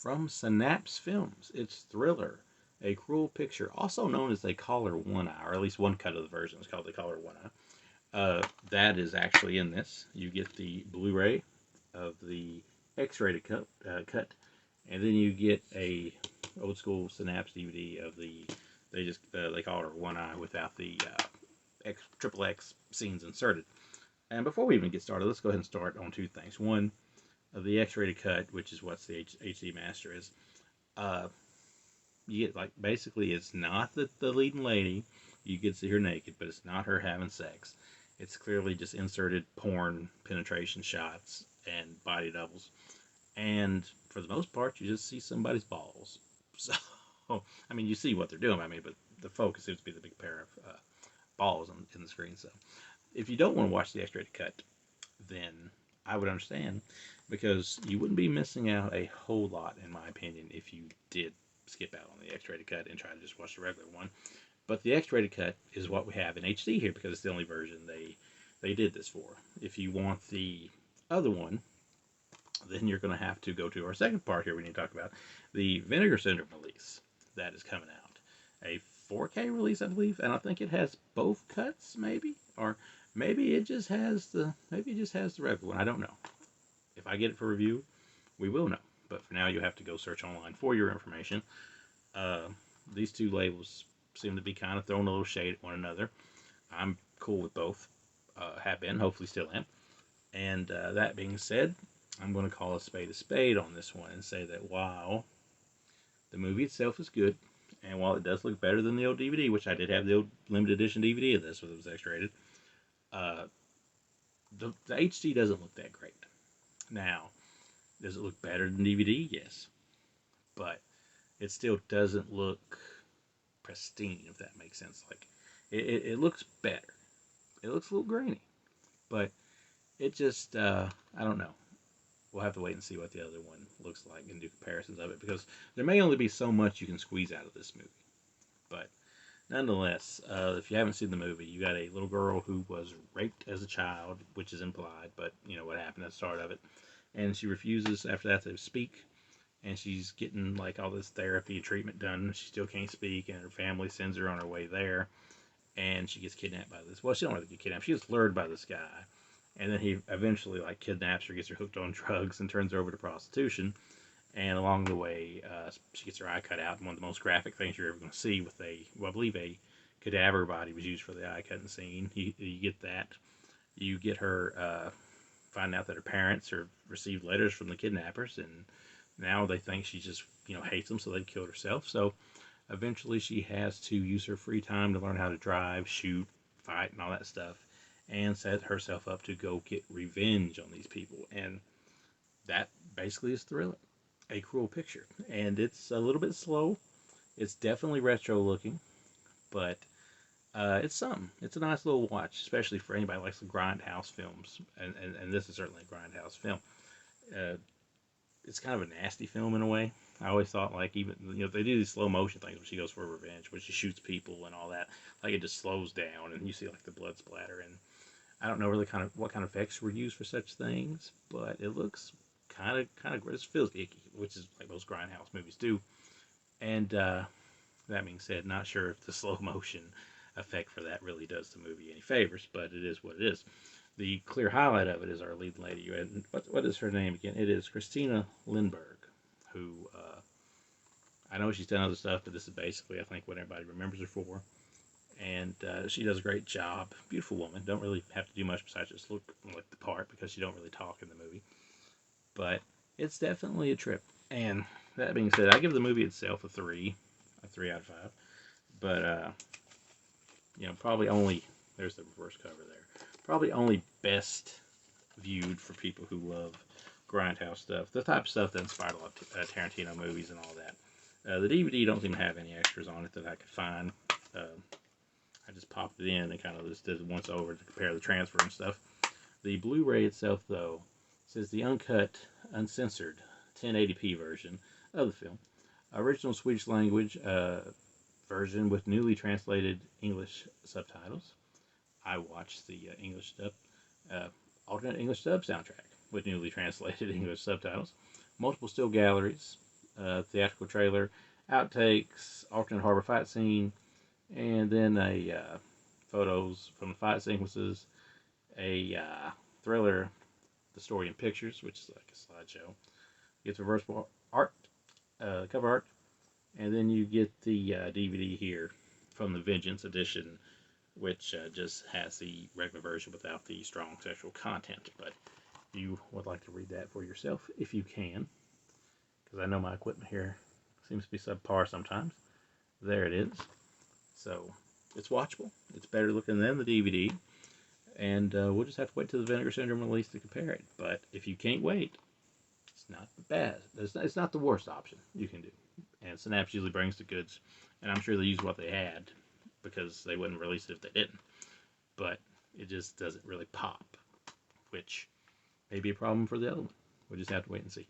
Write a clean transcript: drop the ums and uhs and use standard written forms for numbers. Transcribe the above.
from Synapse Films. It's Thriller, A Cruel Picture, also known as They Call Her One Eye, or at least one cut of the version is called They Call Her One Eye. That is actually in this. You get the Blu-ray of the X-rated cut, and then you get a old school Synapse DVD of the they call her One Eye without the triple X scenes inserted. And before we even get started, let's go ahead and start on two things. One, the X-rated cut, which is what the HD master is. Uh, you get like basically it's not the leading lady. You get to see her naked, but it's not her having sex. It's clearly just inserted porn penetration shots and body doubles. And for the most part, you just see somebody's balls. So, I mean, you see what they're doing. I mean, but the focus seems to be the big pair of balls in the screen. So, if you don't want to watch the X-rated cut, then I would understand, because you wouldn't be missing out a whole lot, in my opinion, if you did skip out on the X-rated cut and try to just watch the regular one. But the X-rated cut is what we have in HD here, because it's the only version they did this for. If you want the other one, then you're going to have to go to our second part here we need to talk about, the Vinegar Syndrome release that is coming out. A 4K release, I believe, and I think it has both cuts, maybe, or maybe it just has the regular one. I don't know. If I get it for review, we will know. But for now, you have to go search online for your information. These two labels seem to be kind of throwing a little shade at one another. I'm cool with both. Have been, hopefully still am. And that being said, I'm going to call a spade on this one and say that while the movie itself is good, and while it does look better than the old DVD, which I did have the old limited edition DVD of this, when it was X-rated, the HD doesn't look that great. Now, does it look better than DVD? Yes. But it still doesn't look pristine, if that makes sense. Like, it looks better. It looks a little grainy. But it just, I don't know. We'll have to wait and see what the other one looks like and do comparisons of it, because there may only be so much you can squeeze out of this movie. But nonetheless, if you haven't seen the movie, you got a little girl who was raped as a child, which is implied, but you know what happened at the start of it. And she refuses after that to speak, and she's getting like all this therapy and treatment done. She still can't speak, and her family sends her on her way there, and she gets kidnapped by this. Well, she don't really get kidnapped. She gets lured by this guy. And then he eventually like kidnaps her, gets her hooked on drugs, and turns her over to prostitution. And along the way, she gets her eye cut out. And one of the most graphic things you're ever going to see, with I believe a cadaver body was used for the eye cutting scene. You get that. You get her find out that her parents received letters from the kidnappers, and now they think she just hates them, so they killed herself. So eventually, she has to use her free time to learn how to drive, shoot, fight, and all that stuff, and set herself up to go get revenge on these people. And that basically is Thriller, A Cruel Picture. And it's a little bit slow. It's definitely retro looking, but it's something. It's a nice little watch, especially for anybody who likes the grindhouse films. And this is certainly a grindhouse film. It's kind of a nasty film in a way. I always thought, like, even they do these slow motion things when she goes for revenge, when she shoots people and all that, like it just slows down and you see like the blood splatter. And I don't know really what kind of effects were used for such things, but it looks kind of it feels icky, which is like most grindhouse movies do. And that being said, not sure if the slow motion effect for that really does the movie any favors, but it is what it is. The clear highlight of it is our lead lady. And what is her name again? It is Christina Lindberg, who I know she's done other stuff, but this is basically, I think, what everybody remembers her for. And she does a great job. Beautiful woman. Don't really have to do much besides just look like the part, because she don't really talk in the movie. But it's definitely a trip. And that being said, I give the movie itself a 3 out of 5. But probably only, there's the reverse cover there. Probably only best viewed for people who love grindhouse stuff, the type of stuff that inspired a lot of Tarantino movies and all that. The DVD don't even have any extras on it that I could find. I just popped it in and kind of just did it once over to compare the transfer and stuff. The Blu-ray itself, though, says the uncut, uncensored 1080p version of the film. Original Swedish language version with newly translated English subtitles. I watched the English dub, alternate English dub soundtrack with newly translated English subtitles. Multiple still galleries, theatrical trailer, outtakes, alternate harbor fight scene, and then photos from the fight sequences, a thriller, the story in pictures, which is like a slideshow. You get the reversible art, cover art, and then you get the DVD here from the Vengeance edition, which just has the regular version without the strong sexual content. But you would like to read that for yourself if you can, because I know my equipment here seems to be subpar sometimes. There it is. So it's watchable. It's better looking than the DVD, and we'll just have to wait till the Vinegar Syndrome release to compare it. But if you can't wait, it's not bad. It's not the worst option you can do. And Synapse usually brings the goods, and I'm sure they used what they had because they wouldn't release it if they didn't. But it just doesn't really pop, which may be a problem for the other one. We'll just have to wait and see.